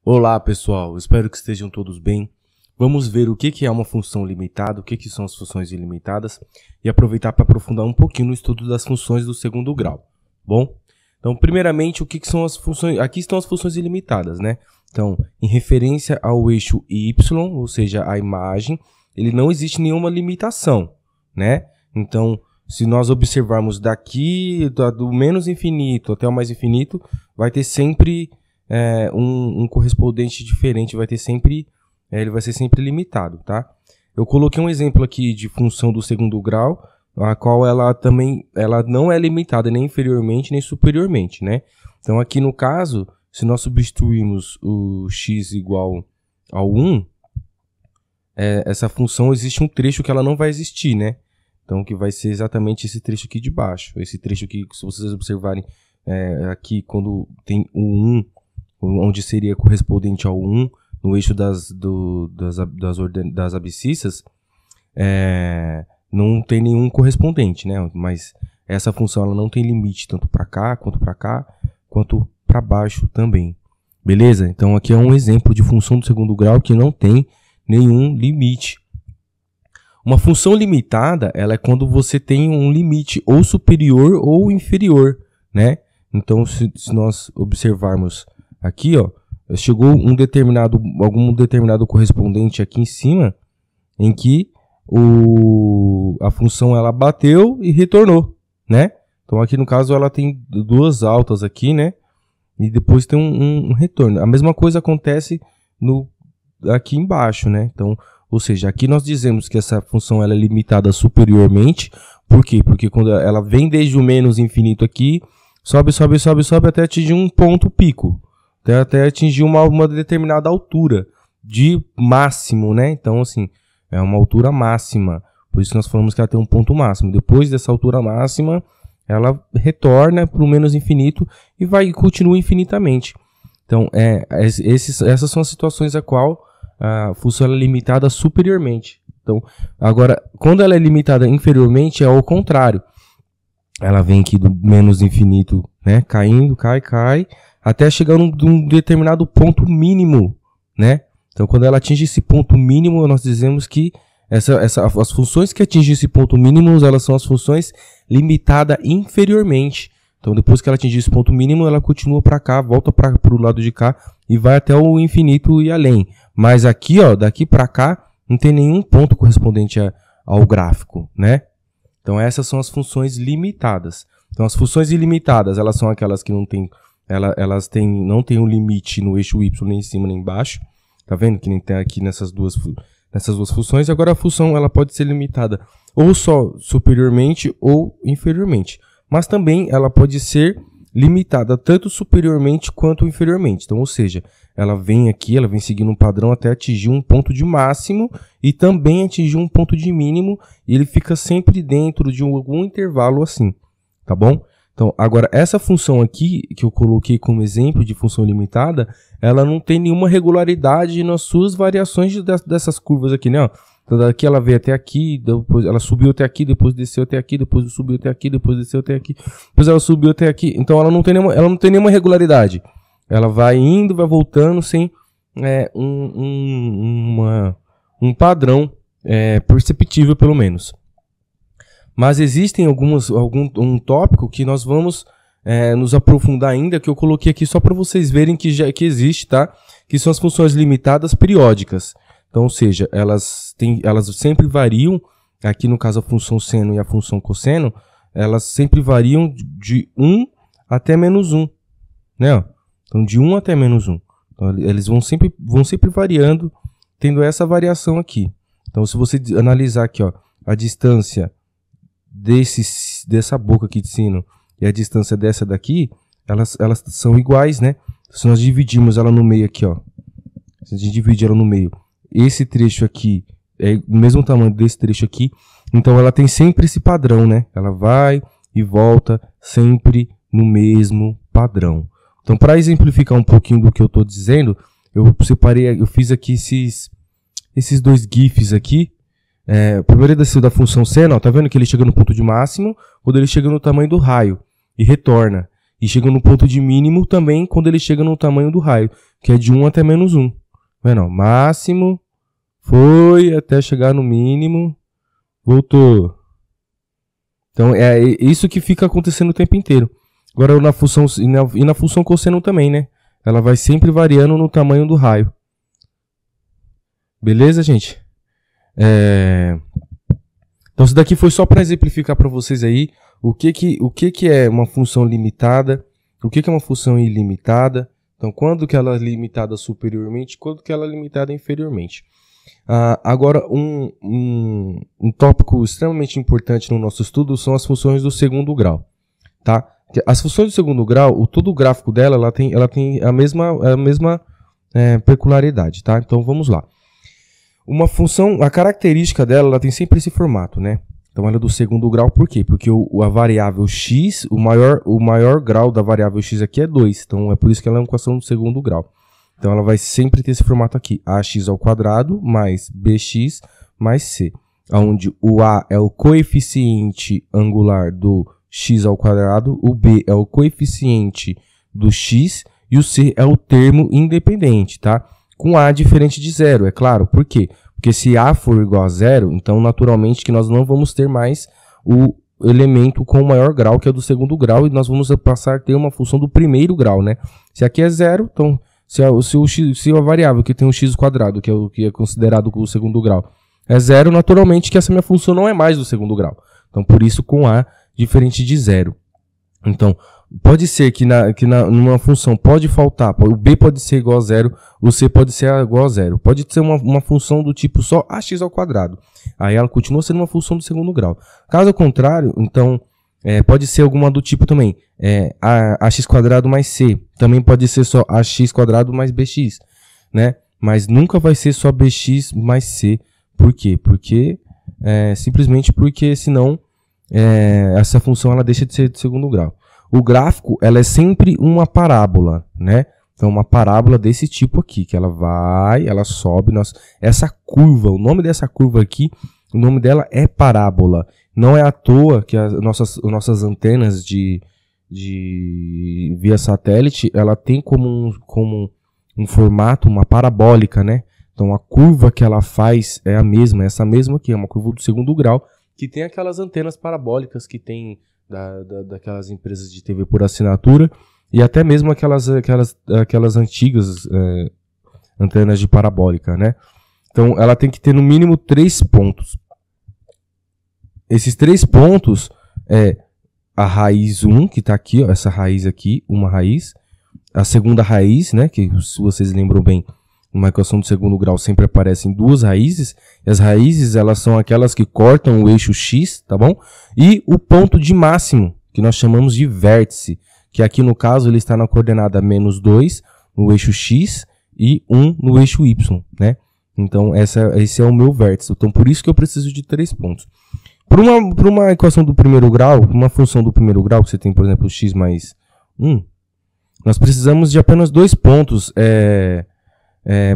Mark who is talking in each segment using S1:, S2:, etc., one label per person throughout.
S1: Olá pessoal, espero que estejam todos bem. Vamos ver o que é uma função limitada, o que são as funções ilimitadas e aproveitar para aprofundar um pouquinho no estudo das funções do segundo grau. Bom, então primeiramente o que são as funções? Aqui estão as funções ilimitadas, né? Então, em referência ao eixo y, ou seja, a imagem, ele não existe nenhuma limitação, né? Então, se nós observarmos daqui, do menos infinito até o mais infinito, vai ter sempre um correspondente diferente, vai ter sempre, ele vai ser sempre limitado, tá? Eu coloquei um exemplo aqui de função do segundo grau, a qual ela não é limitada nem inferiormente nem superiormente, né? Então aqui no caso, se nós substituirmos o x igual ao 1, essa função existe um trecho que ela não vai existir, né? Então que vai ser exatamente esse trecho aqui de baixo. Esse trecho aqui, se vocês observarem aqui quando tem o 1, onde seria correspondente ao 1 no eixo das abscissas, não tem nenhum correspondente, né? Mas essa função ela não tem limite tanto para cá, quanto para baixo também. Beleza? Então aqui é um exemplo de função do segundo grau que não tem nenhum limite. Uma função limitada, ela é quando você tem um limite ou superior ou inferior, né? Então, se nós observarmos aqui, ó, chegou algum determinado correspondente aqui em cima, em que a função ela bateu e retornou, né? Então, aqui no caso, ela tem duas altas aqui, né? E depois tem um retorno. A mesma coisa acontece aqui embaixo, né? Então, ou seja, aqui nós dizemos que essa função ela é limitada superiormente. Por quê? Porque quando ela vem desde o menos infinito aqui, sobe até atingir um ponto pico. Até atingir uma determinada altura de máximo, né? Então, assim, é uma altura máxima. Por isso nós falamos que ela tem um ponto máximo. Depois dessa altura máxima, ela retorna para o menos infinito e continua infinitamente. Então, essas são as situações a qual a função é limitada superiormente. Então, agora, quando ela é limitada inferiormente, é ao contrário. Ela vem aqui do menos infinito, né? Caindo, cai, até chegar num determinado ponto mínimo, né? Então, quando ela atinge esse ponto mínimo, nós dizemos que as funções que atingem esse ponto mínimo, elas são as funções limitadas inferiormente. Então, depois que ela atingir esse ponto mínimo, ela continua para cá, volta para o lado de cá e vai até o infinito e além. Mas aqui, ó, daqui para cá, não tem nenhum ponto correspondente ao gráfico, né? Então, essas são as funções limitadas. Então, as funções ilimitadas, elas são aquelas que não têm um limite no eixo y, nem em cima nem embaixo. Tá vendo? Que nem tem aqui nessas duas funções. Agora, a função ela pode ser limitada ou só superiormente ou inferiormente. Mas também ela pode ser limitada tanto superiormente quanto inferiormente. Então, ou seja, ela vem seguindo um padrão até atingir um ponto de máximo e também atingir um ponto de mínimo, e ele fica sempre dentro de algum intervalo assim, tá bom? Então, agora, essa função aqui, que eu coloquei como exemplo de função limitada, ela não tem nenhuma regularidade nas suas variações dessas curvas aqui, né? Então, daqui ela veio até aqui, depois ela subiu até aqui, depois desceu até aqui, depois subiu até aqui, depois desceu até aqui, depois ela subiu até aqui. Então, ela não tem nenhuma regularidade. Ela vai indo, vai voltando sem um padrão perceptível, pelo menos. Mas existem um tópico que nós vamos nos aprofundar ainda, que eu coloquei aqui só para vocês verem que existe, tá? Que são as funções limitadas periódicas. Então, ou seja, elas sempre variam, aqui no caso a função seno e a função cosseno, elas sempre variam de 1 até menos 1, né? Então, de 1 até menos 1. Então, eles vão sempre variando, tendo essa variação aqui. Então, se você analisar aqui, ó, a distância dessa boca aqui de sino e a distância dessa daqui, elas são iguais, né? Se nós dividirmos ela no meio aqui, ó, se a gente dividir ela no meio, esse trecho aqui é o mesmo tamanho desse trecho aqui, então ela tem sempre esse padrão, né? Ela vai e volta sempre no mesmo padrão. Então, para exemplificar um pouquinho do que eu estou dizendo, eu fiz aqui esses dois GIFs aqui. Primeiro ele desceu da função seno, ó, tá vendo que ele chega no ponto de máximo, quando ele chega no tamanho do raio e retorna. E chega no ponto de mínimo também quando ele chega no tamanho do raio, que é de 1 até menos 1. Vendo? Máximo, foi até chegar no mínimo, voltou. Então é isso que fica acontecendo o tempo inteiro. Agora na função, e na função cosseno também, né? Ela vai sempre variando no tamanho do raio. Beleza, gente? Então isso daqui foi só para exemplificar para vocês aí o que é uma função limitada, o que é uma função ilimitada. Então quando que ela é limitada superiormente, quando que ela é limitada inferiormente. Agora um tópico extremamente importante no nosso estudo são as funções do segundo grau, tá? As funções do segundo grau, todo o gráfico dela, ela tem a mesma peculiaridade, tá? Então vamos lá. Uma função, a característica dela, ela tem sempre esse formato, né? Então ela é do segundo grau, por quê? Porque a variável x, o maior grau da variável x aqui é 2, então é por isso que ela é uma equação do segundo grau. Então ela vai sempre ter esse formato aqui, ax² mais bx mais c, onde o a é o coeficiente angular do x², o b é o coeficiente do x e o c é o termo independente, tá? Com a diferente de zero, é claro. Por quê? Porque se a for igual a zero, então naturalmente que nós não vamos ter mais o elemento com o maior grau, que é do segundo grau, e nós vamos passar a ter uma função do primeiro grau, né? Se aqui é zero, então se a variável que tem o x², que é o que é considerado o segundo grau, é zero, naturalmente que essa minha função não é mais do segundo grau. Então por isso com a diferente de zero. Então pode ser que numa função pode faltar, o b pode ser igual a zero, o c pode ser igual a zero. Pode ser uma função do tipo só ax². Aí ela continua sendo uma função do segundo grau. Caso contrário, então, pode ser alguma do tipo também, ax² mais c. Também pode ser só ax² mais bx, né? Mas nunca vai ser só bx mais c. Por quê? Simplesmente porque senão essa função ela deixa de ser de segundo grau. O gráfico, ela é sempre uma parábola, né? Então, uma parábola desse tipo aqui, que ela sobe. Essa curva, o nome dessa curva aqui, o nome dela é parábola. Não é à toa que as nossas antenas de via satélite, ela tem como um formato, uma parabólica, né? Então, a curva que ela faz é a mesma, essa mesma aqui, é uma curva do segundo grau, que tem aquelas antenas parabólicas que tem daquelas empresas de TV por assinatura, e até mesmo aquelas antigas antenas de parabólica, né? Então ela tem que ter no mínimo 3 pontos. Esses 3 pontos é a raiz 1, que está aqui, ó, essa raiz aqui, uma raiz, a segunda raiz, né, que se vocês lembram bem, numa equação do segundo grau sempre aparecem 2 raízes, e as raízes elas são aquelas que cortam o eixo x, tá bom? E o ponto de máximo, que nós chamamos de vértice, que aqui no caso ele está na coordenada -2 no eixo x e 1 no eixo y, né? Então esse é o meu vértice, então por isso que eu preciso de 3 pontos. Para uma equação do primeiro grau, uma função do primeiro grau, que você tem, por exemplo, x mais 1, nós precisamos de apenas 2 pontos,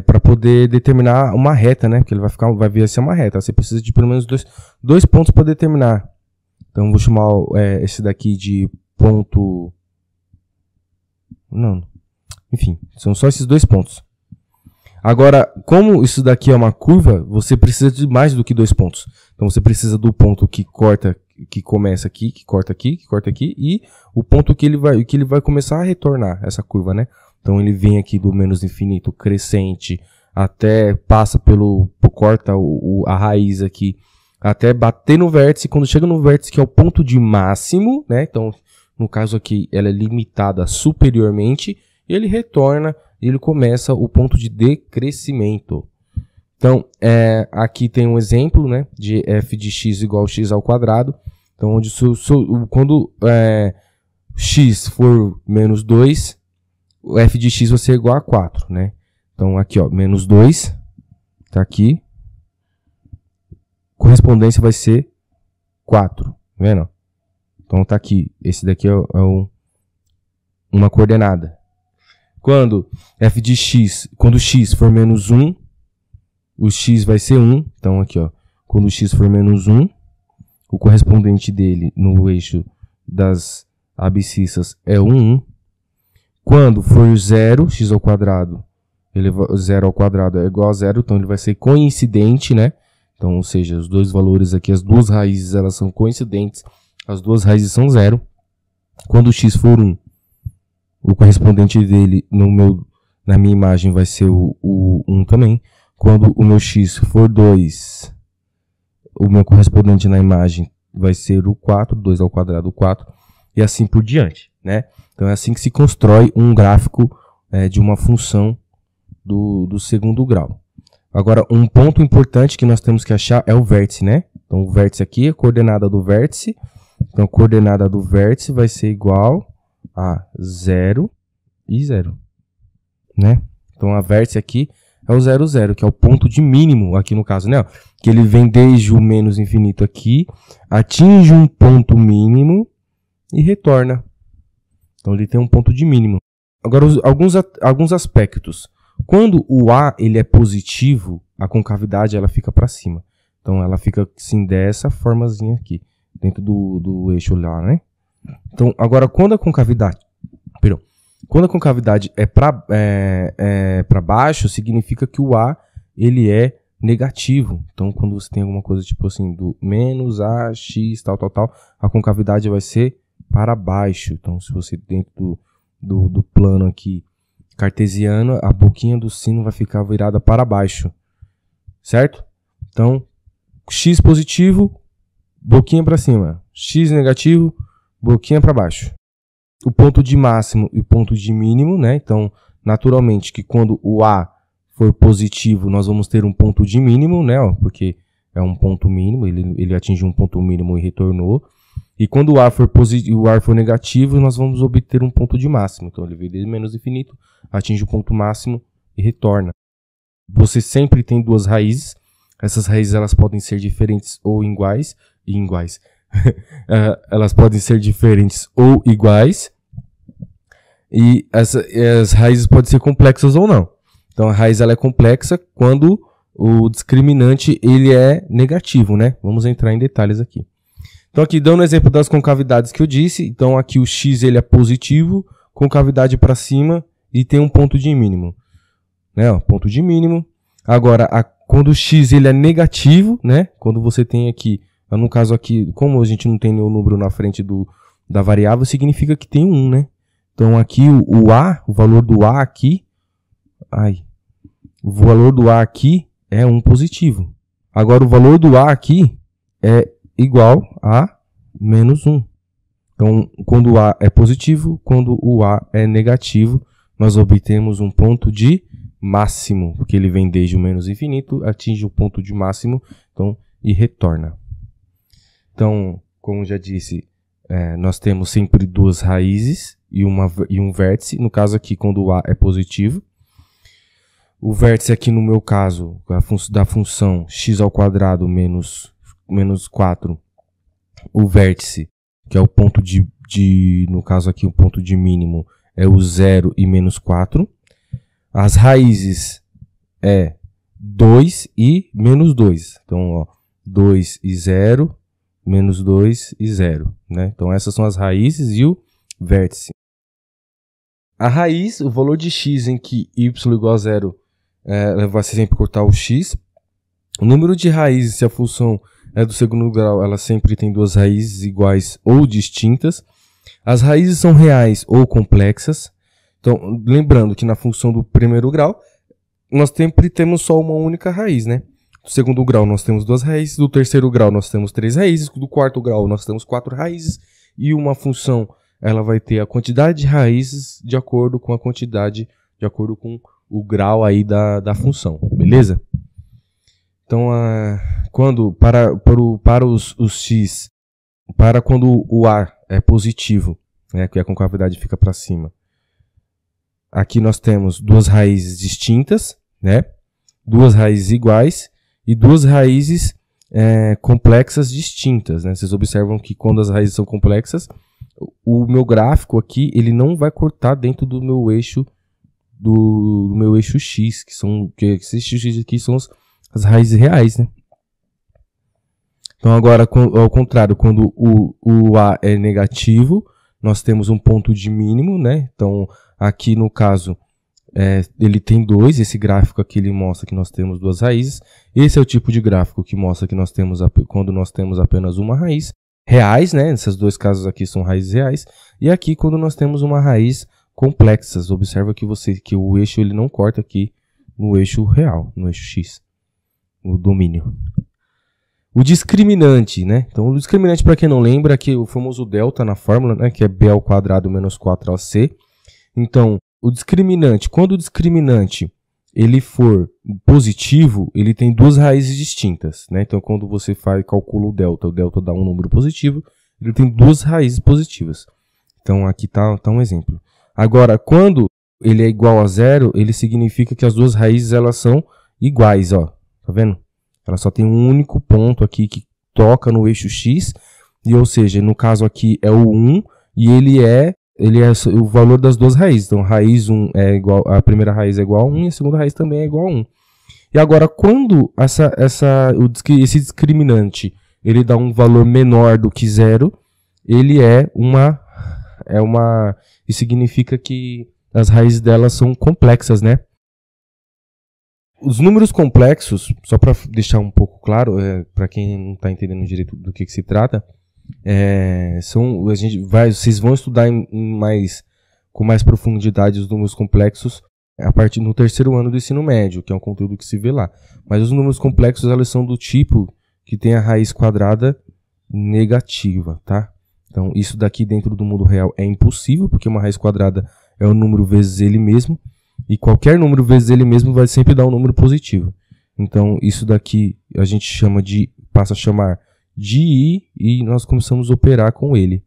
S1: para poder determinar uma reta, né? Porque ele vai vir a ser uma reta. Você precisa de pelo menos dois pontos para determinar. Então vou chamar esse daqui de ponto. Não. Enfim, são só esses 2 pontos. Agora, como isso daqui é uma curva, você precisa de mais do que 2 pontos. Então você precisa do ponto que começa aqui, que corta aqui, e o ponto que ele vai começar a retornar essa curva, né? Então ele vem aqui do menos infinito crescente, até passa corta a raiz aqui, até bater no vértice. Quando chega no vértice, que é o ponto de máximo, né? Então, no caso aqui, ela é limitada superiormente, e ele retorna, e ele começa o ponto de decrescimento. Então, aqui tem um exemplo, né, de f de x igual a x². Então, onde quando x for menos 2, o f de x vai ser igual a 4, né? Então, aqui, ó, menos 2, tá aqui. Correspondência vai ser 4, tá vendo? Então, tá aqui. Esse daqui é uma coordenada. Quando f de x, quando x for menos 1, o x vai ser 1. Então, aqui, ó, quando o x for menos 1, o correspondente dele no eixo das abscissas é 1. Quando for 0, x ao quadrado, 0 ao quadrado é igual a 0, então ele vai ser coincidente, né? Então, ou seja, os dois valores aqui, as duas raízes, elas são coincidentes, as duas raízes são 0. Quando o x for 1, o correspondente dele na minha imagem vai ser o 1 também. Quando o meu x for 2, o meu correspondente na imagem vai ser o 4, 2 ao quadrado, 4, e assim por diante, né? Então é assim que se constrói um gráfico de uma função do segundo grau. Agora, um ponto importante que nós temos que achar é o vértice, né? Então o vértice aqui, a coordenada do vértice, então a coordenada do vértice vai ser igual a 0 e 0, né? Então a vértice aqui é o 0, 0, que é o ponto de mínimo aqui no caso, né? Que ele vem desde o menos infinito aqui, atinge um ponto mínimo e retorna. Então ele tem um ponto de mínimo. Agora alguns aspectos. Quando o A ele é positivo, a concavidade ela fica para cima. Então ela fica assim dessa formazinha aqui, dentro do eixo lá, né? Então agora quando a concavidade é para baixo, significa que o A ele é negativo. Então, quando você tem alguma coisa tipo assim, do menos A, X, tal, a concavidade vai ser para baixo. Então, se você dentro do plano aqui cartesiano, a boquinha do sino vai ficar virada para baixo. Certo? Então, X positivo, boquinha para cima. X negativo, boquinha para baixo. O ponto de máximo e o ponto de mínimo, né? Então, naturalmente, que quando o A for positivo, nós vamos ter um ponto de mínimo, né? Porque é um ponto mínimo, ele atinge um ponto mínimo e retornou. E quando o A for positivo, o A for negativo, nós vamos obter um ponto de máximo. Então, ele veio desde menos infinito, atinge o ponto máximo e retorna. Você sempre tem duas raízes. Essas raízes elas podem ser diferentes ou iguais. Elas podem ser diferentes ou iguais. E as raízes podem ser complexas ou não. Então a raiz ela é complexa quando o discriminante ele é negativo, né? Vamos entrar em detalhes aqui. Então aqui dando o exemplo das concavidades que eu disse. Então aqui o x ele é positivo, concavidade para cima e tem um ponto de mínimo, né? Ponto de mínimo. Agora quando o x ele é negativo, né? Quando você tem aqui, no caso aqui, como a gente não tem nenhum número na frente da variável, significa que tem 1, né? Então aqui o valor do A aqui, o valor do A aqui é 1 positivo. Agora o valor do A aqui é igual a menos 1. Então quando o A é positivo, quando o A é negativo, nós obtemos um ponto de máximo, porque ele vem desde o menos infinito, atinge o ponto de máximo, então, e retorna. Então, como já disse, nós temos sempre duas raízes e um vértice. No caso aqui, quando o A é positivo. O vértice aqui, no meu caso, da função x ao quadrado menos 4. O vértice, que é o ponto no caso aqui, o ponto de mínimo, é o 0 e menos 4. As raízes é 2 e menos 2. Então, ó, 2 e 0, menos 2 e 0. Né? Então, essas são as raízes e o vértice. A raiz, o valor de x em que y igual a 0, vai sempre cortar o x. O número de raízes, se a função é do segundo grau, ela sempre tem duas raízes iguais ou distintas. As raízes são reais ou complexas. Então, lembrando que na função do primeiro grau, nós sempre temos só uma única raiz, né? Do segundo grau nós temos duas raízes, do terceiro grau nós temos 3 raízes, do quarto grau nós temos 4 raízes, e uma função ela vai ter a quantidade de raízes de acordo com a quantidade, de acordo com o grau aí da função, beleza? Então, para os x, quando o A é positivo, né, que a concavidade fica para cima, aqui nós temos duas raízes distintas, né? Duas raízes iguais e duas raízes complexas distintas, né? Vocês observam que quando as raízes são complexas, o meu gráfico aqui ele não vai cortar dentro do meu eixo x, que esses x aqui são as raízes reais, né? Então agora ao contrário, quando o A é negativo, nós temos um ponto de mínimo, né? Então, aqui no caso, ele tem 2, esse gráfico aqui ele mostra que nós temos 2 raízes. Esse é o tipo de gráfico que mostra que nós temos quando nós temos apenas uma raiz. Reais, né? Esses dois casos aqui são raízes reais. E aqui quando nós temos uma raiz complexas. Observa que o eixo ele não corta aqui no eixo real, no eixo X, no domínio. O discriminante, né? Então, o discriminante, para quem não lembra, aqui o famoso delta na fórmula, né? Que é b ao quadrado menos 4ac. Então, o discriminante, quando o discriminante ele for positivo, ele tem 2 raízes distintas, né? Então, quando você calcula o delta dá um número positivo, ele tem 2 raízes positivas. Então, aqui tá um exemplo. Agora, quando ele é igual a 0, ele significa que as 2 raízes elas são iguais, ó. Tá vendo? Ela só tem um único ponto aqui que toca no eixo X, e ou seja, no caso aqui é o 1, e ele é o valor das 2 raízes. Então, raiz 1 é igual, a primeira raiz é igual a 1 e a segunda raiz também é igual a 1. E agora, quando esse discriminante ele dá um valor menor do que 0, ele isso significa que as raízes delas são complexas, né? Os números complexos, só para deixar um pouco claro, para quem não está entendendo direito do que se trata, vocês vão estudar com mais profundidade os números complexos a partir no 3º ano do ensino médio, que é um conteúdo que se vê lá. Mas os números complexos eles são do tipo que tem a raiz quadrada negativa, tá? Então isso daqui dentro do mundo real é impossível, porque uma raiz quadrada é um número vezes ele mesmo, e qualquer número vezes ele mesmo vai sempre dar um número positivo. Então isso daqui a gente passa a chamar de I, e nós começamos a operar com ele,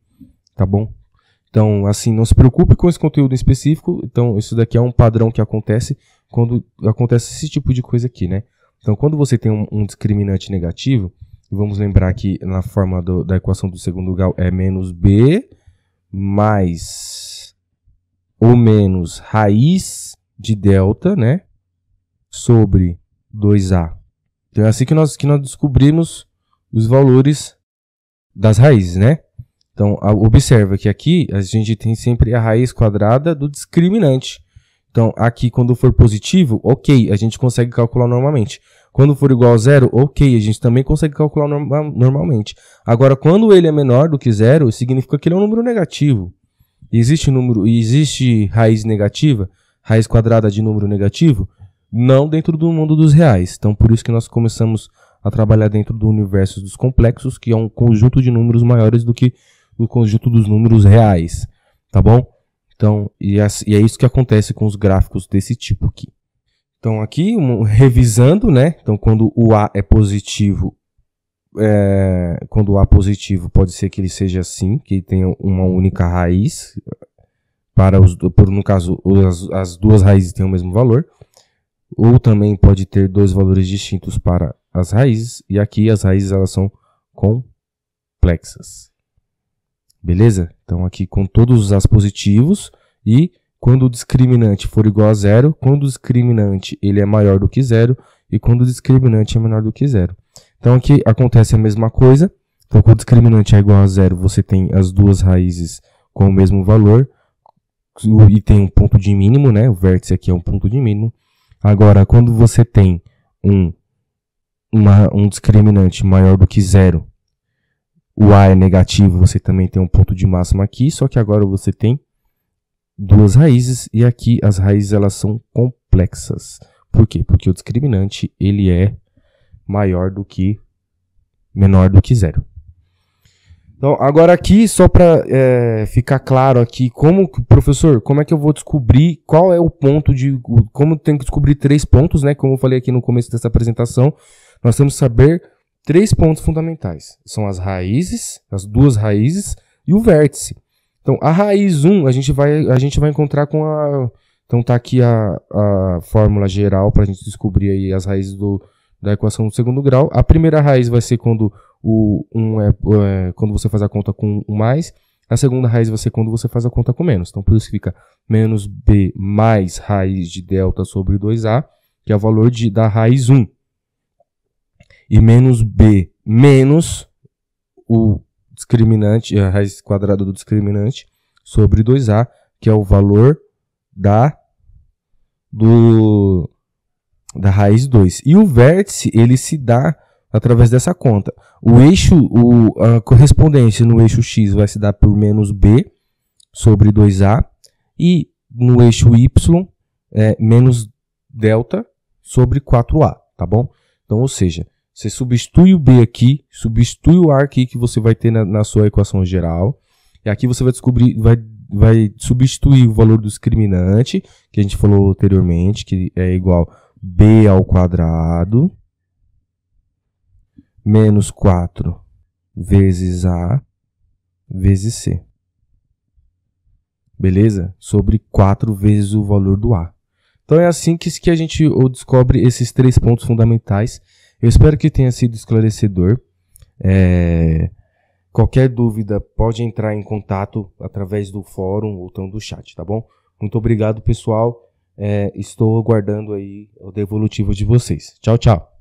S1: tá bom? Então, assim, não se preocupe com esse conteúdo em específico. Então, isso daqui é um padrão que acontece quando acontece esse tipo de coisa aqui, né? Então, quando você tem um discriminante negativo, vamos lembrar que na forma da equação do segundo grau é menos b mais ou menos raiz de delta, né? Sobre 2a. Então, é assim que nós descobrimos os valores das raízes, né? Então, observa que aqui a gente tem sempre a raiz quadrada do discriminante. Então, aqui quando for positivo, ok, a gente consegue calcular normalmente. Quando for igual a 0, ok, a gente também consegue calcular normalmente. Agora, quando ele é menor do que 0, significa que ele é um número negativo. Existe raiz negativa, raiz quadrada de número negativo? Não dentro do mundo dos reais. Então, por isso que nós começamos a trabalhar dentro do universo dos complexos, que é um conjunto de números maiores do que o conjunto dos números reais, tá bom? Então, e é isso que acontece com os gráficos desse tipo aqui. Então, aqui, revisando, né? Então, quando o A é positivo, pode ser que ele seja assim, que ele tenha uma única raiz, no caso, as 2 raízes têm o mesmo valor, ou também pode ter 2 valores distintos para as raízes, e aqui as raízes elas são complexas. Beleza? Então aqui com todos os A's positivos, e quando o discriminante for igual a 0, quando o discriminante ele é maior do que 0, e quando o discriminante é menor do que 0. Então aqui acontece a mesma coisa. Então quando o discriminante é igual a 0, você tem as 2 raízes com o mesmo valor, e tem um ponto de mínimo, né? O vértice aqui é um ponto de mínimo. Agora, quando você tem um discriminante maior do que 0, o A é negativo, você também tem um ponto de máxima aqui, só que agora você tem 2 raízes, e aqui as raízes elas são complexas. Por quê? Porque o discriminante ele é menor do que 0. Então, agora aqui, só para ficar claro aqui, professor, como é que eu vou descobrir qual é o ponto como tem que descobrir 3 pontos, né? Como eu falei aqui no começo dessa apresentação, nós temos que saber 3 pontos fundamentais. São as raízes, as 2 raízes e o vértice. Então, a raiz 1, a gente vai encontrar com a... Então, tá aqui a fórmula geral para a gente descobrir aí as raízes da equação do segundo grau. A primeira raiz vai ser quando quando você faz a conta com 1 mais. A segunda raiz vai ser quando você faz a conta com menos. Então, por isso fica menos b mais raiz de delta sobre 2a, que é o valor da raiz 1. E menos b menos o discriminante, a raiz quadrada do discriminante, sobre 2A, que é o valor da raiz 2. E o vértice, ele se dá através dessa conta. A correspondência no eixo x vai se dar por menos b sobre 2a, e no eixo y menos delta sobre 4a, tá bom? Então, ou seja, você substitui o b aqui, substitui o a aqui que você vai ter na sua equação geral, e aqui você vai descobrir, vai substituir o valor do discriminante, que a gente falou anteriormente, que é igual b ao quadrado menos 4 vezes a vezes c. Beleza? Sobre 4 vezes o valor do a. Então é assim que a gente descobre esses 3 pontos fundamentais. Eu espero que tenha sido esclarecedor. Qualquer dúvida pode entrar em contato através do fórum ou então do chat, tá bom? Muito obrigado, pessoal. Estou aguardando aí o devolutivo de vocês. Tchau, tchau.